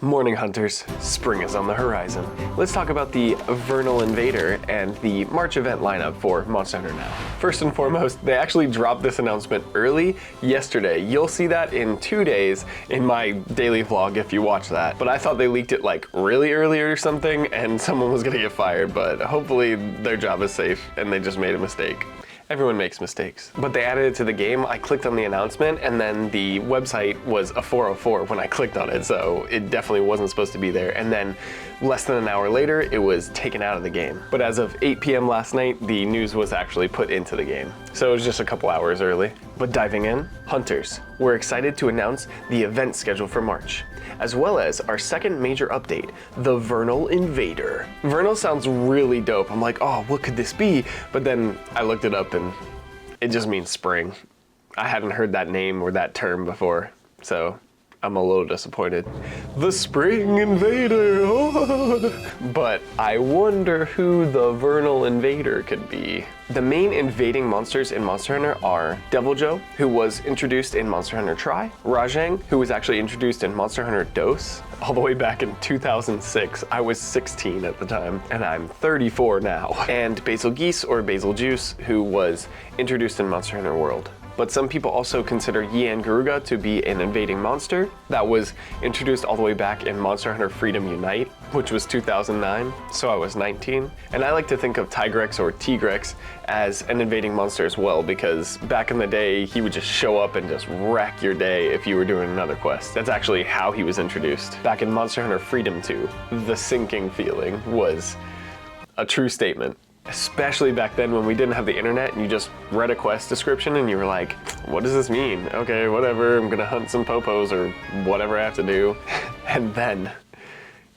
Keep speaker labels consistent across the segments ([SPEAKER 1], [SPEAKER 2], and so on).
[SPEAKER 1] Morning hunters, spring is on the horizon. Let's talk about the Vernal Invader and the March event lineup for Monster Hunter Now. First and foremost, they actually dropped this announcement early yesterday. You'll see that in 2 days in my daily vlog if you watch that. But I thought they leaked it like really early or something and someone was gonna get fired, but hopefully their job is safe and they just made a mistake. Everyone makes mistakes. But they added it to the game. I clicked on the announcement and then the website was a 404 when I clicked on it, so it definitely wasn't supposed to be there. And then less than an hour later, it was taken out of the game. But as of 8 p.m. last night, the news was actually put into the game. So it was just a couple hours early. But diving in, hunters, we're excited to announce the event schedule for March, as well as our second major update, the Vernal Invader. Vernal sounds really dope. I'm like, oh, what could this be? But then I looked it up and it just means spring. I hadn't heard that name or that term before, so I'm a little disappointed. The Spring Invader! Oh. But I wonder who the Vernal Invader could be. The main invading monsters in Monster Hunter are Deviljho, who was introduced in Monster Hunter Tri, Rajang, who was actually introduced in Monster Hunter Dose, all the way back in 2006. I was 16 at the time, and I'm 34 now. And Basil Geese, or Basil Juice, who was introduced in Monster Hunter World. But some people also consider Yian Garuga to be an invading monster that was introduced all the way back in Monster Hunter Freedom Unite, which was 2009, so I was 19. And I like to think of Tigrex or Tigrex as an invading monster as well, because back in the day, he would just show up and just wreck your day if you were doing another quest. That's actually how he was introduced. Back in Monster Hunter Freedom 2, the sinking feeling was a true statement. Especially back then when we didn't have the internet and you just read a quest description and you were like, what does this mean? Okay, whatever, I'm gonna hunt some popos or whatever I have to do. And then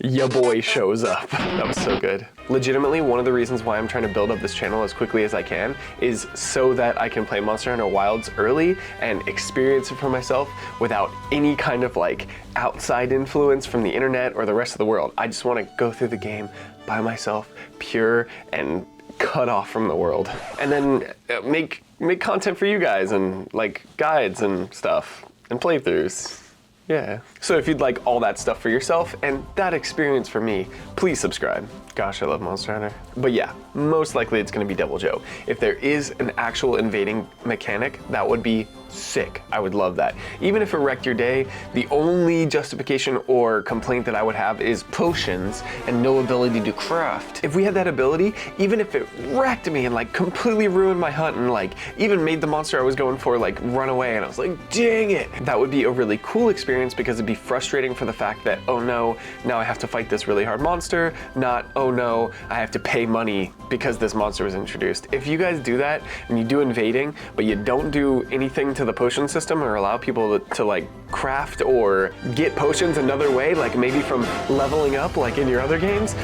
[SPEAKER 1] ya boy shows up. That was so good. Legitimately, one of the reasons why I'm trying to build up this channel as quickly as I can is so that I can play Monster Hunter Wilds early and experience it for myself without any kind of like outside influence from the internet or the rest of the world. I just want to go through the game by myself, pure and cut off from the world, and then make content for you guys and like guides and stuff and playthroughs. Yeah. So if you'd like all that stuff for yourself and that experience for me, please subscribe. Gosh, I love Monster Hunter. But yeah, most likely it's gonna be Deviljho. If there is an actual invading mechanic, that would be sick. I would love that. Even if it wrecked your day, the only justification or complaint that I would have is potions and no ability to craft. If we had that ability, even if it wrecked me and like completely ruined my hunt and like even made the monster I was going for like run away and I was like, dang it, that would be a really cool experience because it'd be frustrating for the fact that, oh no, now I have to fight this really hard monster, not, oh no, I have to pay money because this monster was introduced. If you guys do that and you do invading, but you don't do anything to the potion system or allow people to like craft or get potions another way, like maybe from leveling up like in your other games,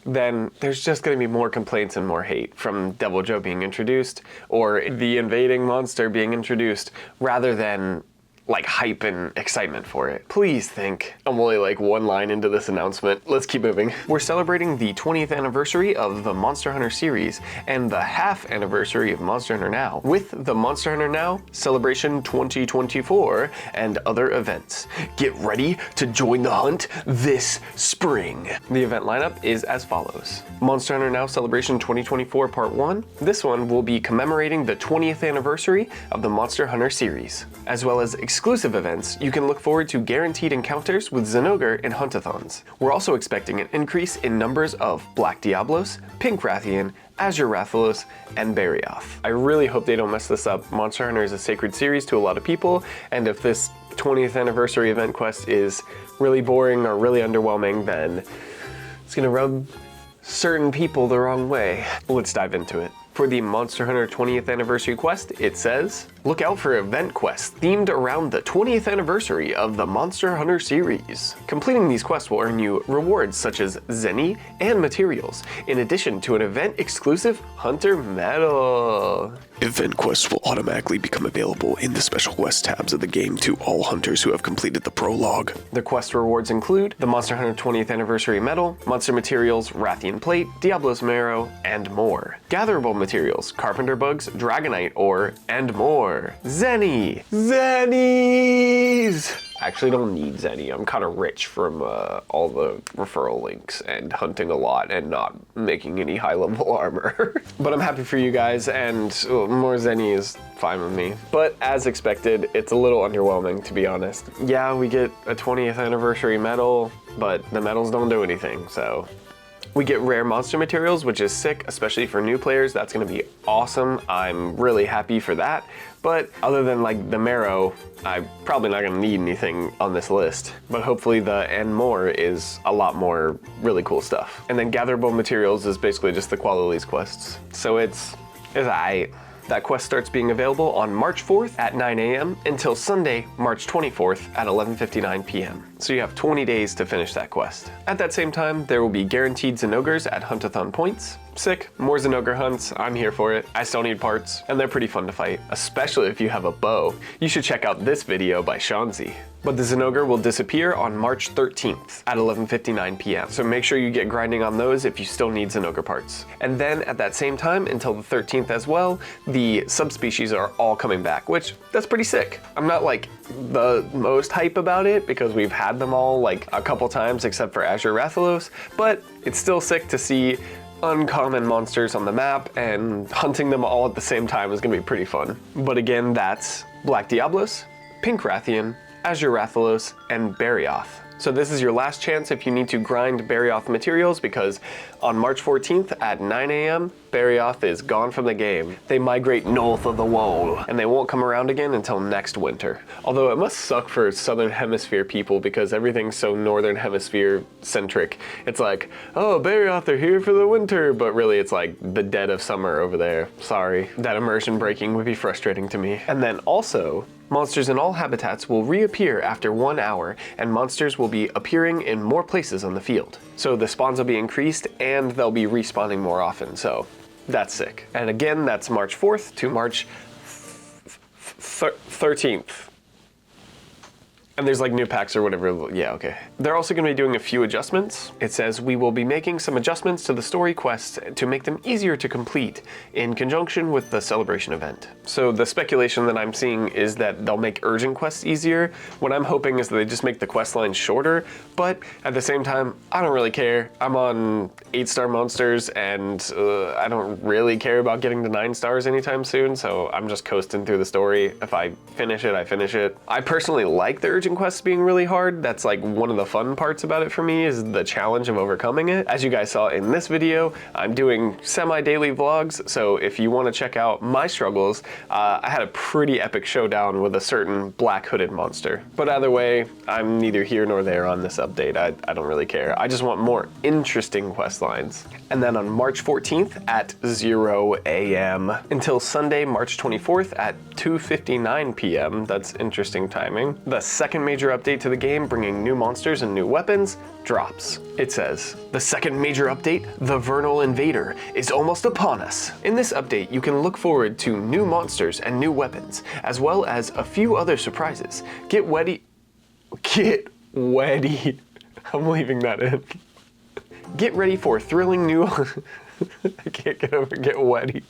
[SPEAKER 1] then there's just going to be more complaints and more hate from Deviljho being introduced or the invading monster being introduced rather than like hype and excitement for it. Please think. I'm only like one line into this announcement. Let's keep moving. We're celebrating the 20th anniversary of the Monster Hunter series and the half anniversary of Monster Hunter Now with the Monster Hunter Now Celebration 2024 and other events. Get ready to join the hunt this spring. The event lineup is as follows. Monster Hunter Now Celebration 2024 Part 1. This one will be commemorating the 20th anniversary of the Monster Hunter series, as well as exclusive events. You can look forward to guaranteed encounters with Zinogre and Huntathons. We're also expecting an increase in numbers of Black Diablos, Pink Rathian, Azure Rathalos, and Barioth. I really hope they don't mess this up. Monster Hunter is a sacred series to a lot of people, and if this 20th anniversary event quest is really boring or really underwhelming, then it's gonna rub certain people the wrong way. Let's dive into it. For the Monster Hunter 20th Anniversary quest, it says, look out for event quests themed around the 20th anniversary of the Monster Hunter series. Completing these quests will earn you rewards such as Zenny and materials, in addition to an event-exclusive Hunter medal.
[SPEAKER 2] Event quests will automatically become available in the special quest tabs of the game to all hunters who have completed the prologue.
[SPEAKER 1] The quest rewards include the Monster Hunter 20th Anniversary medal, monster materials, Rathian plate, Diablo's marrow, and more. Gatherable materials, carpenter bugs, dragonite ore, and more. more Zenny. Zennies! I actually don't need Zenny. I'm kind of rich from all the referral links and hunting a lot and not making any high level armor. But I'm happy for you guys, and more Zenny is fine with me. But as expected, it's a little underwhelming, to be honest. Yeah, we get a 20th anniversary medal, but the medals don't do anything, so. We get rare monster materials, which is sick, especially for new players. That's gonna be awesome. I'm really happy for that. But other than like the marrow, I'm probably not gonna need anything on this list. But hopefully the and more is a lot more really cool stuff. And then gatherable materials is basically just the Qualalise quests. So it's aight. That quest starts being available on March 4th at 9 a.m. until Sunday, March 24th at 11:59 p.m. So you have 20 days to finish that quest. At that same time, there will be guaranteed Zenogres at Huntathon points. Sick, more Zenogre hunts, I'm here for it. I still need parts, and they're pretty fun to fight, especially if you have a bow. You should check out this video by Shanzi. But the Zenogre will disappear on March 13th at 11:59 p.m. So make sure you get grinding on those if you still need Zenogre parts. And then at that same time, until the 13th as well, the subspecies are all coming back, which that's pretty sick. I'm not like the most hype about it because we've had them all like a couple times except for Azure Rathalos, but it's still sick to see uncommon monsters on the map, and hunting them all at the same time is gonna be pretty fun. But again, that's Black Diablos, Pink Rathian, Azure Rathalos, and Barioth. So this is your last chance if you need to grind Barioth materials, because on March 14th at 9 a.m., Barioth is gone from the game. They migrate north of the wall, and they won't come around again until next winter. Although it must suck for Southern Hemisphere people because everything's so Northern Hemisphere centric. It's like, oh, Barioth are here for the winter, but really it's like the dead of summer over there. Sorry. That immersion breaking would be frustrating to me. And then also, monsters in all habitats will reappear after 1 hour, and monsters will be appearing in more places on the field. So the spawns will be increased, and they'll be respawning more often, so that's sick. And again, that's March 4th to March 13th. And there's like new packs or whatever, yeah, okay. They're also gonna be doing a few adjustments. It says, we will be making some adjustments to the story quests to make them easier to complete in conjunction with the celebration event. So the speculation that I'm seeing is that they'll make urgent quests easier. What I'm hoping is that they just make the quest line shorter, but at the same time, I don't really care. I'm on 8-star monsters, and I don't really care about getting to 9 stars anytime soon, so I'm just coasting through the story. If I finish it, I finish it. I personally like the urgent quests being really hard. That's like one of the fun parts about it for me, is the challenge of overcoming it. As you guys saw in this video, I'm doing semi-daily vlogs, so if you want to check out my struggles, I had a pretty epic showdown with a certain black hooded monster. But either way, I'm neither here nor there on this update. I don't really care. I just want more interesting quest lines. And then on March 14th at 0 a.m. until Sunday, March 24th at 2:59 p.m. That's interesting timing. The second major update to the game, bringing new monsters and new weapons, drops. It says, the second major update, the Vernal Invader, is almost upon us. In this update, you can look forward to new monsters and new weapons, as well as a few other surprises. Get ready. I'm leaving that in. Get ready for thrilling new... I can't get over get wetty.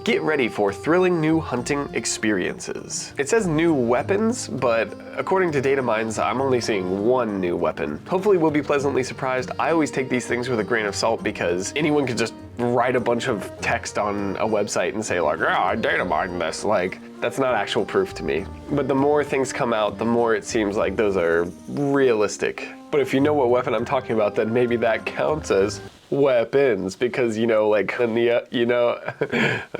[SPEAKER 1] Get ready for thrilling new hunting experiences. It says new weapons, but according to data mines, I'm only seeing one new weapon. Hopefully we'll be pleasantly surprised. I always take these things with a grain of salt because anyone could just write a bunch of text on a website and say like, yeah, I data mined this. Like, that's not actual proof to me. But the more things come out, the more it seems like those are realistic. But if you know what weapon I'm talking about, then maybe that counts as weapons, because you know, like, you know,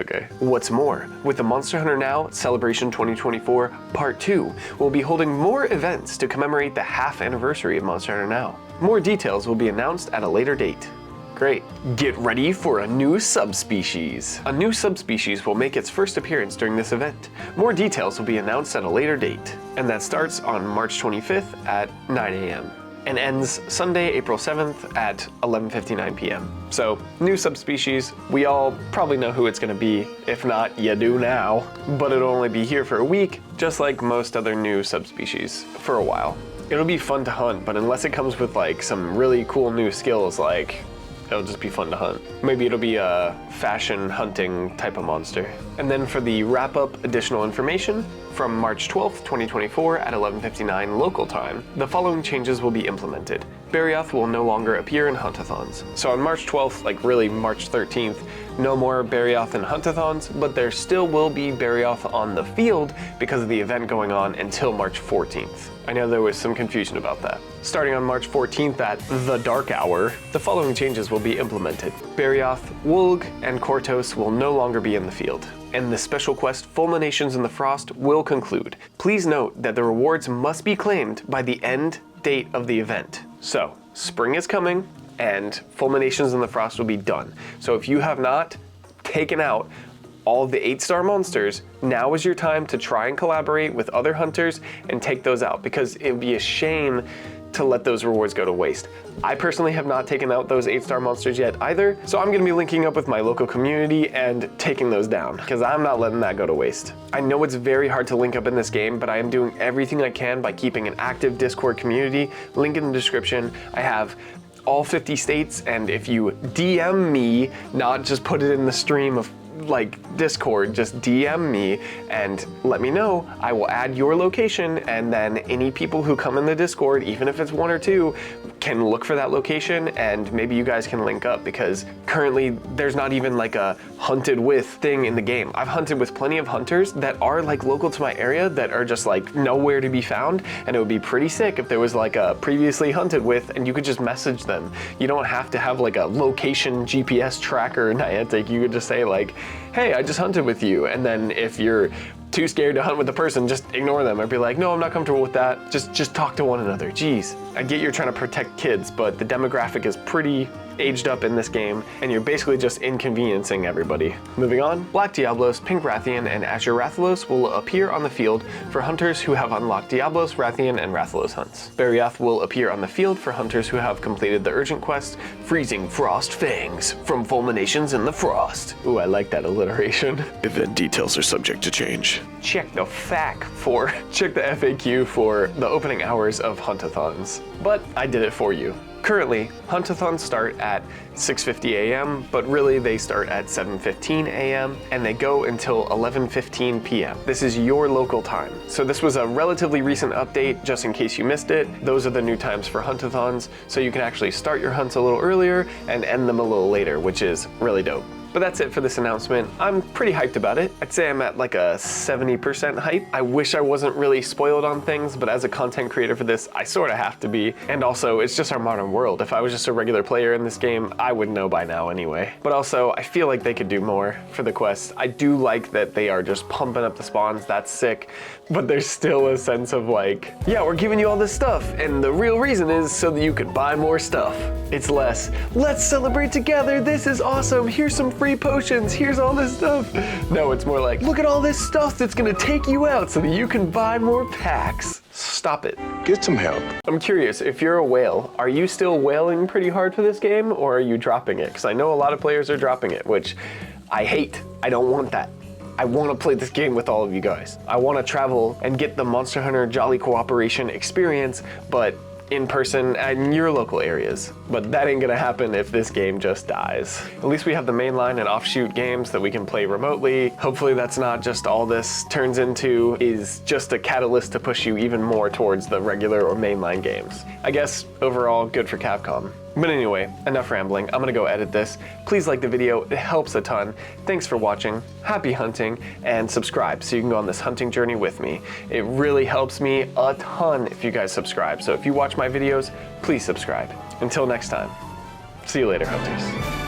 [SPEAKER 1] okay. What's more, with the Monster Hunter Now Celebration 2024 Part 2, we'll be holding more events to commemorate the half anniversary of Monster Hunter Now. More details will be announced at a later date. Great. Get ready for a new subspecies. A new subspecies will make its first appearance during this event. More details will be announced at a later date, and that starts on March 25th at 9 a.m. and ends Sunday, April 7th at 11:59 p.m. So, new subspecies, we all probably know who it's gonna be. If not, you do now. But it'll only be here for a week, just like most other new subspecies, for a while. It'll be fun to hunt, but unless it comes with like some really cool new skills like It'll just be fun to hunt. Maybe it'll be a fashion hunting type of monster. And then for the wrap-up additional information, from March 12th, 2024 at 11:59 local time, the following changes will be implemented. Barioth will no longer appear in Huntathons. So on March 12th, like really March 13th, no more Barioth in Huntathons, but there still will be Barioth on the field because of the event going on until March 14th. I know there was some confusion about that. Starting on March 14th at the dark hour, the following changes will be implemented. Barioth, Wulg, and Kortos will no longer be in the field, and the special quest Fulminations in the Frost will conclude. Please note that the rewards must be claimed by the end date of the event. So, spring is coming, and Fulminations in the Frost will be done. So if you have not taken out all of the 8-star monsters, now is your time to try and collaborate with other hunters and take those out, because it would be a shame to let those rewards go to waste. I personally have not taken out those 8-star monsters yet either, so I'm gonna be linking up with my local community and taking those down, because I'm not letting that go to waste. I know it's very hard to link up in this game, but I am doing everything I can by keeping an active Discord community. Link in the description. I have all 50 states, and if you DM me, not just put it in the stream of like Discord, just DM me and let me know. I will add your location, and then any people who come in the Discord, even if it's 1 or 2, can look for that location, and maybe you guys can link up, because currently there's not even like a hunted with thing in the game. I've hunted with plenty of hunters that are like local to my area that are just like nowhere to be found, and it would be pretty sick if there was like a previously hunted with and you could just message them. You don't have to have like a location GPS tracker Niantic. You could just say like, hey, I just hunted with you, and then if you're too scared to hunt with the person, just ignore them or be like, no, I'm not comfortable with that. Just talk to one another. Jeez. I get you're trying to protect kids, but the demographic is pretty aged up in this game, and you're basically just inconveniencing everybody. Moving on, Black Diablos, Pink Rathian, and Azure Rathalos will appear on the field for hunters who have unlocked Diablos, Rathian, and Rathalos hunts. Barioth will appear on the field for hunters who have completed the urgent quest, Freezing Frost Fangs from Fulminations in the Frost. Ooh, I like that alliteration.
[SPEAKER 2] Event details are subject to change.
[SPEAKER 1] Check the FAQ for the opening hours of Huntathons. But I did it for you. Currently, Huntathons start at 6:50 a.m., but really they start at 7:15 a.m. and they go until 11:15 p.m. This is your local time. So this was a relatively recent update, just in case you missed it. Those are the new times for Huntathons, so you can actually start your hunts a little earlier and end them a little later, which is really dope. But that's it for this announcement. I'm pretty hyped about it. I'd say I'm at like a 70% hype. I wish I wasn't really spoiled on things, but as a content creator for this, I sort of have to be. And also, it's just our modern world. If I was just a regular player in this game, I would know by now anyway. But also, I feel like they could do more for the quest. I do like that they are just pumping up the spawns, that's sick. But there's still a sense of like, yeah, we're giving you all this stuff, and the real reason is so that you could buy more stuff. It's less, let's celebrate together, this is awesome, here's some free potions, here's all this stuff. No, it's more like, look at all this stuff that's gonna take you out so that you can buy more packs. Stop it.
[SPEAKER 2] Get some help.
[SPEAKER 1] I'm curious, if you're a whale, are you still whaling pretty hard for this game, or are you dropping it? Because I know a lot of players are dropping it, which I hate. I don't want that. I want to play this game with all of you guys. I want to travel and get the Monster Hunter Jolly Cooperation experience, but in person in your local areas. But that ain't gonna happen if this game just dies. At least we have the mainline and offshoot games that we can play remotely. Hopefully that's not just all this turns into, is just a catalyst to push you even more towards the regular or mainline games. I guess overall good for Capcom. But anyway, enough rambling. I'm gonna go edit this. Please like the video, it helps a ton. Thanks for watching, happy hunting, and subscribe so you can go on this hunting journey with me. It really helps me a ton if you guys subscribe. So if you watch my videos, please subscribe. Until next time, see you later, hunters.